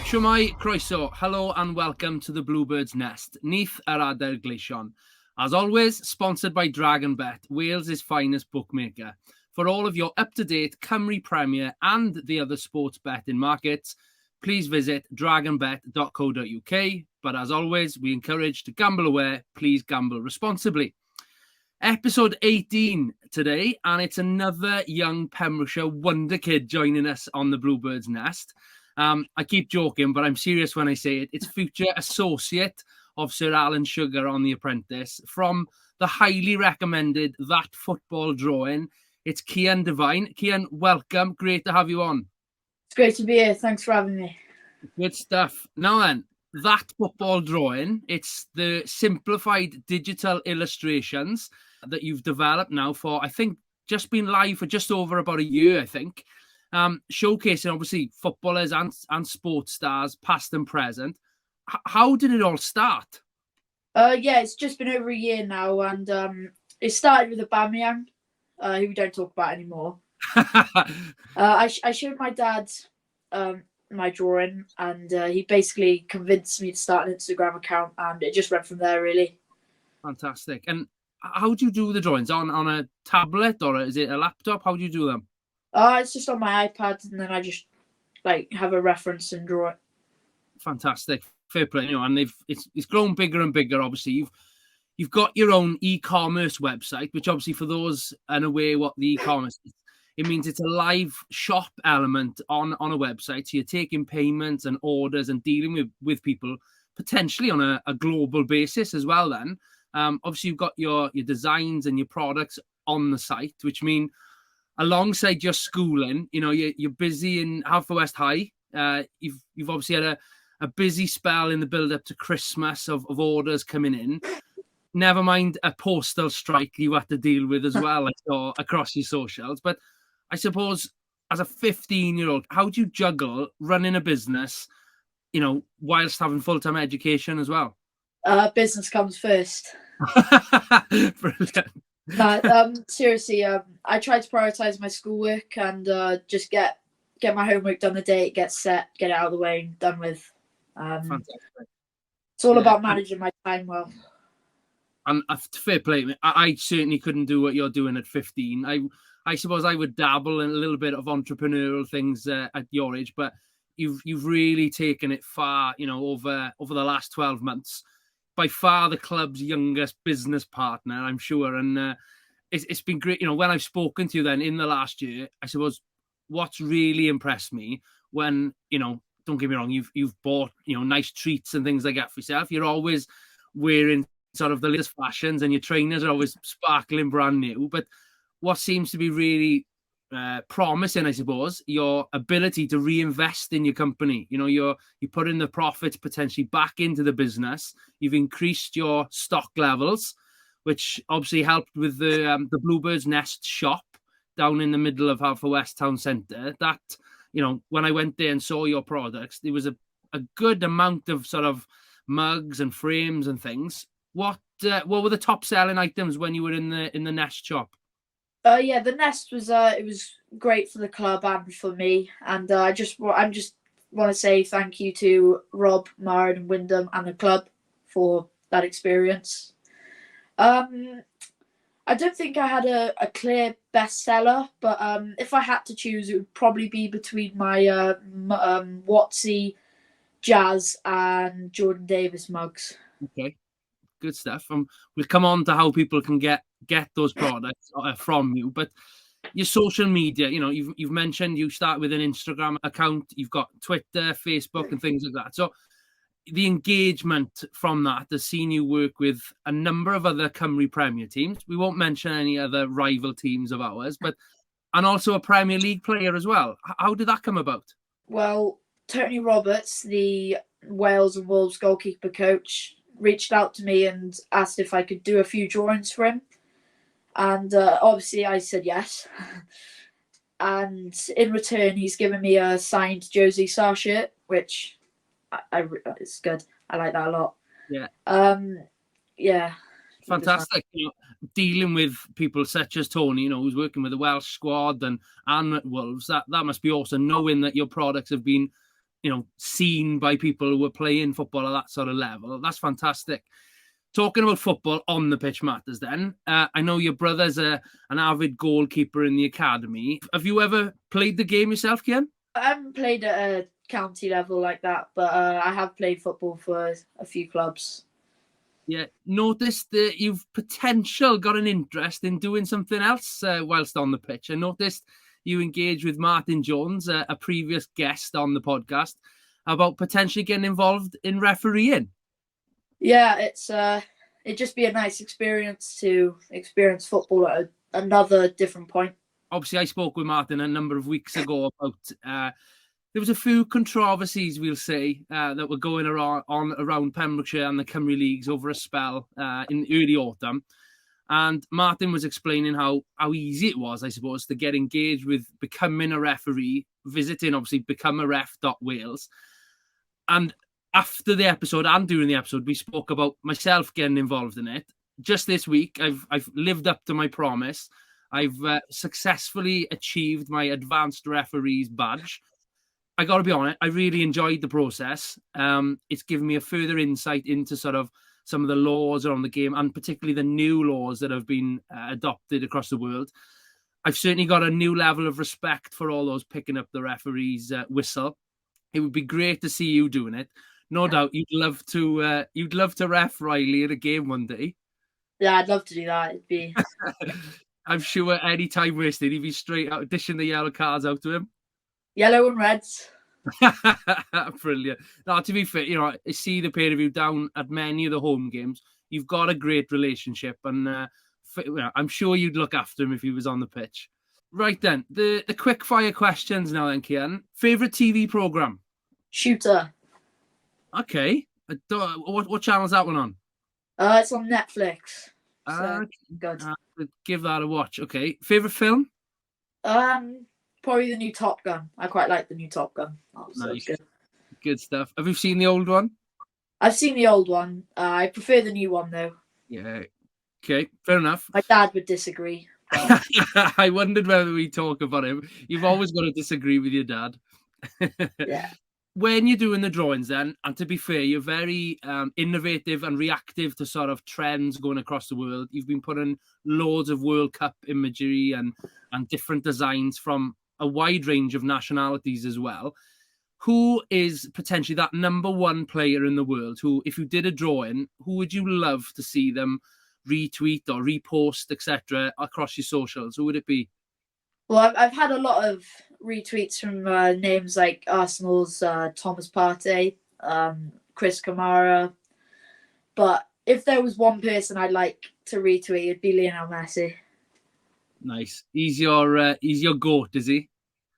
Shwmai, croeso, hello and welcome to the Bluebirds Nest, Neath yr Adael Gleision. As always, sponsored by DragonBet, Wales' finest bookmaker. For all of your up-to-date Cymru Premier and the other sports betting markets, please visit dragonbet.co.uk. But as always, we encourage to gamble aware. Please gamble responsibly. Episode 18 today, and it's another young Pembrokeshire wonder kid joining us on the Bluebirds Nest. I keep joking, but I'm serious when I say it. It's future associate of Sir Alan Sugar on The Apprentice from the highly recommended That Football Drawing. It's Kian Devine. Kian, welcome. Great to have you on. It's great to be here. Thanks for having me. Good stuff. Now then, That Football Drawing, it's the simplified digital illustrations that you've developed now for, I think, just been live for just over about a year, I think. Showcasing, obviously, footballers and sports stars, past and present. How did it all start? Yeah, it's just been over a year now, and it started with Aubameyang, who we don't talk about anymore. I showed my dad my drawing, and he basically convinced me to start an Instagram account, and it just went from there, really. Fantastic. And how do you do the drawings? On a tablet, or is it a laptop? How do you do them? It's just on my iPad, and then I just have a reference and draw it. Fantastic, fair play. And it's grown bigger and bigger. Obviously, you've got your own e-commerce website, which obviously for those unaware what the e-commerce is, it means it's a live shop element on a website. So you're taking payments and orders and dealing with people potentially on a global basis as well. Then, obviously, you've got your designs and your products on the site, which mean, alongside your schooling, you're busy in Haverfordwest High. You've obviously had a busy spell in the build-up to Christmas of orders coming in. Never mind a postal strike you had to deal with as well, I saw across your socials. But I suppose as a 15-year-old, how do you juggle running a business, whilst having full-time education as well? Business comes first. Brilliant. Seriously, I try to prioritize my schoolwork and just get my homework done the day it gets set, get it out of the way and done with. It's all about managing my time well. And fair play, I certainly couldn't do what you're doing at 15. I suppose I would dabble in a little bit of entrepreneurial things at your age, but you've really taken it far, over the last 12 months. By far the club's youngest business partner, I'm sure. And it's been great. When I've spoken to you then in the last year, I suppose what's really impressed me when, don't get me wrong, you've bought, nice treats and things like that for yourself. You're always wearing sort of the latest fashions and your trainers are always sparkling brand new. But what seems to be really promising, I suppose, your ability to reinvest in your company. You put in the profits potentially back into the business. You've increased your stock levels, which obviously helped with the Bluebirds Nest shop down in the middle of Haverfordwest Town Centre. That, when I went there and saw your products, there was a good amount of sort of mugs and frames and things. What were the top selling items when you were in the Nest shop? Yeah, the Nest was it was great for the club and for me, and I just want to say thank you to Rob, Maren, and Wyndham and the club for that experience. I don't think I had a clear bestseller, but if I had to choose, it would probably be between my Watsy, Jazz, and Jordan Davis mugs. Okay, good stuff. We'll come on to how people can get those products from you, but your social media, you've mentioned you start with an Instagram account, you've got Twitter, Facebook, and things like that. So the engagement from that has seen you work with a number of other Cymru Premier teams. We won't mention any other rival teams of ours, and also a Premier League player as well. How did that come about? Well, Tony Roberts, the Wales and Wolves goalkeeper coach, reached out to me and asked if I could do a few drawings for him. And obviously I said yes. And in return, he's given me a signed Josie Sarr shirt, which it's good. I like that a lot. Yeah. Yeah. Fantastic. Dealing with people such as Tony, who's working with the Welsh squad and at Wolves, that must be awesome, knowing that your products have been, seen by people who were playing football at that sort of level. That's fantastic. Talking about football on the pitch matters then. I know your brother's an avid goalkeeper in the academy. Have you ever played the game yourself, Kian? I haven't played at a county level like that, but I have played football for a few clubs. Yeah, noticed that you've got an interest in doing something else whilst on the pitch. I noticed you engaged with Martin Jones, a previous guest on the podcast, about potentially getting involved in refereeing. Yeah, it'd just be a nice experience to experience football at another different point. Obviously, I spoke with Martin a number of weeks ago about there was a few controversies, we'll say, that were going around Pembrokeshire and the Cymru Leagues over a spell in early autumn. And Martin was explaining how easy it was, I suppose, to get engaged with becoming a referee, visiting, obviously, becomearef.wales. And after the episode and during the episode, we spoke about myself getting involved in it. Just this week, I've lived up to my promise. I've successfully achieved my advanced referee's badge. I got to be honest, I really enjoyed the process. It's given me a further insight into sort of some of the laws around the game, and particularly the new laws that have been adopted across the world. I've certainly got a new level of respect for all those picking up the referee's whistle. It would be great to see you doing it. No doubt you'd love to ref Riley in a game one day. Yeah, I'd love to do that. It'd be. I'm sure any time wasted, he'd be straight out dishing the yellow cards out to him. Yellow and reds. Brilliant. Now, to be fair, I see the pair of you down at many of the home games. You've got a great relationship, and I'm sure you'd look after him if he was on the pitch. Right then, the quick fire questions now then, Kian. Favourite TV programme? Shooter. Okay. What channel is that one on? It's on Netflix. So good. Give that a watch. Okay. Favourite film? Probably the new Top Gun. I quite like the new Top Gun. Nice. Good stuff. Have you seen the old one? I've seen the old one. I prefer the new one though. Yeah. Okay. Fair enough. My dad would disagree. I wondered whether we talk about him. You've always got to disagree with your dad. Yeah. When you're doing the drawings then, and to be fair, you're very innovative and reactive to sort of trends going across the world. You've been putting loads of World Cup imagery and different designs from a wide range of nationalities as well. Who is potentially that number one player in the world who, if you did a drawing, who would you love to see them retweet or repost, etc., across your socials? Who would it be? Well, I've had a lot of retweets from names like Arsenal's Thomas Partey, Chris Kamara. But if there was one person I'd like to retweet, it'd be Lionel Messi. Nice. He's your GOAT, is he?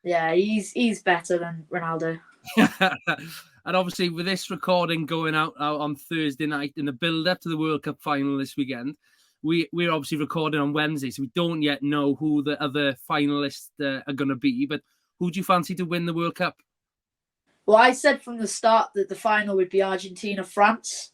Yeah, he's better than Ronaldo. And obviously, with this recording going out on Thursday night in the build-up to the World Cup final this weekend, we're obviously recording on Wednesday, so we don't yet know who the other finalists are going to be. But who do you fancy to win the World Cup? Well, I said from the start that the final would be Argentina-France,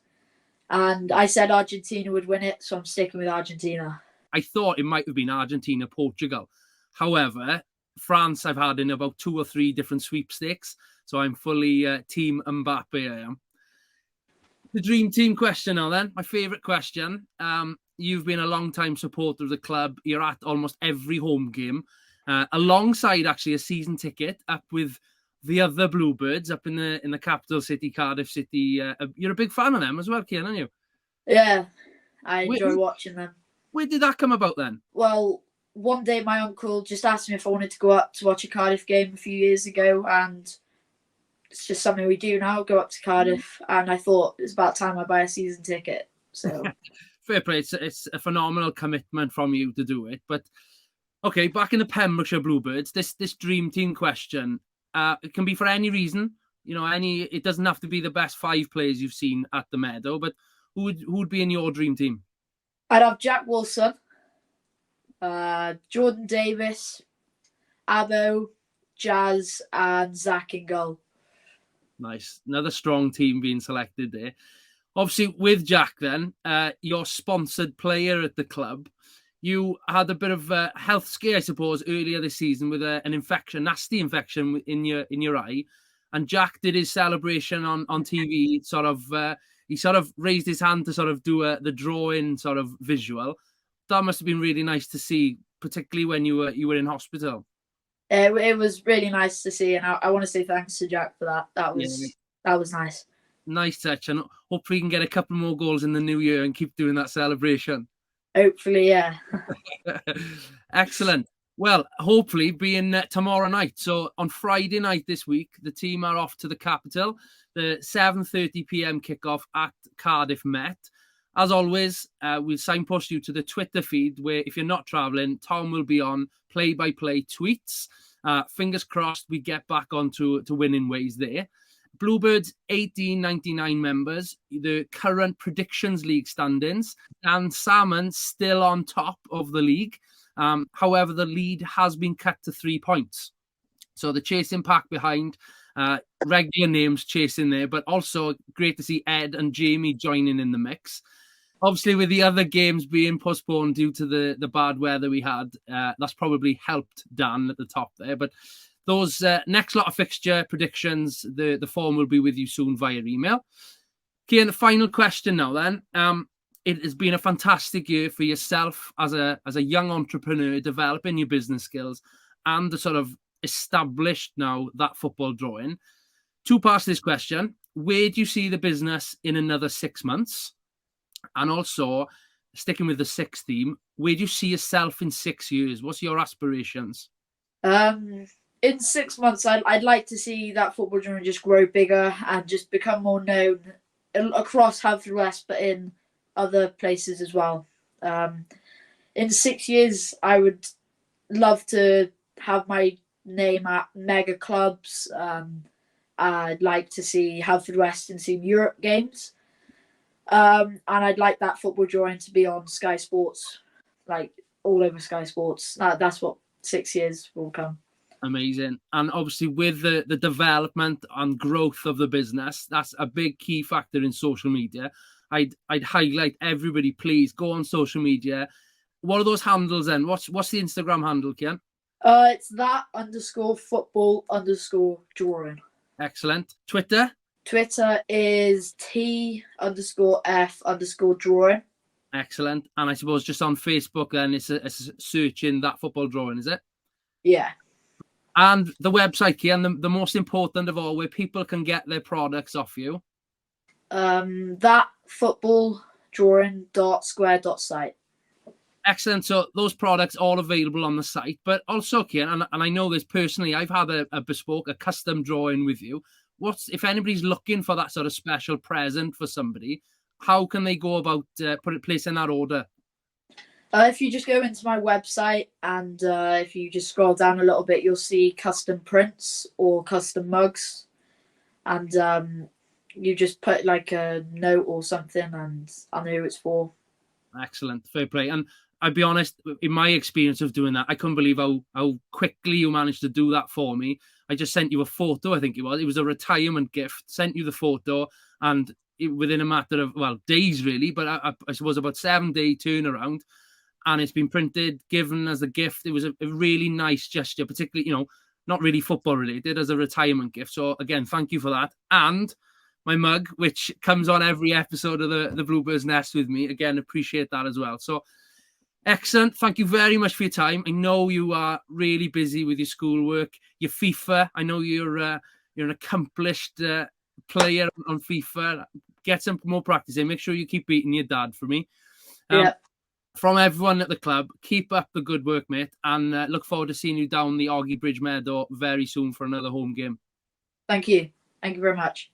and I said Argentina would win it, so I'm sticking with Argentina. I thought it might have been Argentina-Portugal. However, France I've had in about 2 or 3 different sweepstakes, so I'm fully Team Mbappe, I am. The dream team question now then, my favourite question. You've been a long-time supporter of the club. You're at almost every home game, alongside actually a season ticket up with the other Bluebirds up in the capital city, Cardiff City. You're a big fan of them as well, Kian, aren't you? Yeah, I enjoy watching them. Where did that come about then? Well, one day my uncle just asked me if I wanted to go up to watch a Cardiff game a few years ago, and it's just something we do now, go up to Cardiff, and I thought it's about time I buy a season ticket. So fair play. It's a phenomenal commitment from you to do it. But okay, back in the Pembrokeshire Bluebirds, this dream team question, it can be for any reason. It doesn't have to be the best 5 players you've seen at the Meadow, but who would be in your dream team? I'd have Jack Wilson, Jordan Davis, Abo, Jazz, and Zach in goal. Nice. Another strong team being selected there. Obviously, with Jack then, your sponsored player at the club, you had a bit of a health scare, I suppose, earlier this season with an infection, nasty infection in your eye. and Jack did his celebration on TV. He sort of raised his hand to sort of do the drawing sort of visual. That must have been really nice to see, particularly when you were in hospital. It was really nice to see, and I want to say thanks to Jack for that. That was nice. Nice touch, and hopefully you can get a couple more goals in the new year and keep doing that celebration. Hopefully, yeah. Excellent. Well, hopefully being tomorrow night. So on Friday night this week, the team are off to the capital. The 7:30 p.m. kickoff at Cardiff Met. As always, we'll signpost you to the Twitter feed where, if you're not travelling, Tom will be on play-by-play tweets. Fingers crossed we get back onto winning ways there. Bluebirds 1899 members, the current Predictions League standings, and Salmon still on top of the league. However, the lead has been cut to 3 points. So the chasing pack behind, regular names chasing there, but also great to see Ed and Jamie joining in the mix. Obviously, with the other games being postponed due to the bad weather we had, that's probably helped Dan at the top there. But those next lot of fixture predictions, the form will be with you soon via email. Kian, the final question now then. It has been a fantastic year for yourself as a young entrepreneur, developing your business skills and the sort of established now that football drawing. Two parts to this question. Where do you see the business in another 6 months? And also, sticking with the 6 theme, where do you see yourself in 6 years? What's your aspirations? In 6 months, I'd like to see that football drawing just grow bigger and just become more known across Haverfordwest, but in other places as well. In 6 years, I would love to have my name at mega clubs. I'd like to see Haverfordwest in Team Europe games. And I'd like that football drawing to be on Sky Sports, like all over Sky Sports. That's what 6 years will come. Amazing. And obviously with the development and growth of the business, that's a big key factor in social media. I'd highlight everybody, please go on social media. What are those handles then? What's the Instagram handle, Kian? It's that_football_drawing. Excellent. Twitter? Twitter is T_F_drawing. Excellent. And I suppose just on Facebook then it's searching that football drawing, is it? Yeah. And the website, Kian, the most important of all, where people can get their products off you. That footballdrawing.square.site. Excellent. So those products all available on the site, but also, Kian, and I know this personally, I've had a bespoke, a custom drawing with you. If anybody's looking for that sort of special present for somebody, how can they go about placing that order? If you just go into my website and if you just scroll down a little bit, you'll see custom prints or custom mugs, and you just put like a note or something, and I know who it's for. Excellent, fair play. And I'll be honest, in my experience of doing that, I couldn't believe how quickly you managed to do that for me. I just sent you a photo, I think it was. It was a retirement gift. Sent you the photo, and within a matter of days really, but I suppose about 7-day turnaround. And it's been printed, given as a gift. It was a really nice gesture, particularly, not really football related, as a retirement gift. So again, thank you for that. And my mug, which comes on every episode of the Bluebirds Nest with me. Again, appreciate that as well. So excellent. Thank you very much for your time. I know you are really busy with your schoolwork, your FIFA. I know you're an accomplished player on FIFA. Get some more practice in. Make sure you keep beating your dad for me. Yeah. From everyone at the club, keep up the good work, mate, and look forward to seeing you down the Augie Bridge Meadow very soon for another home game. Thank you. Thank you very much.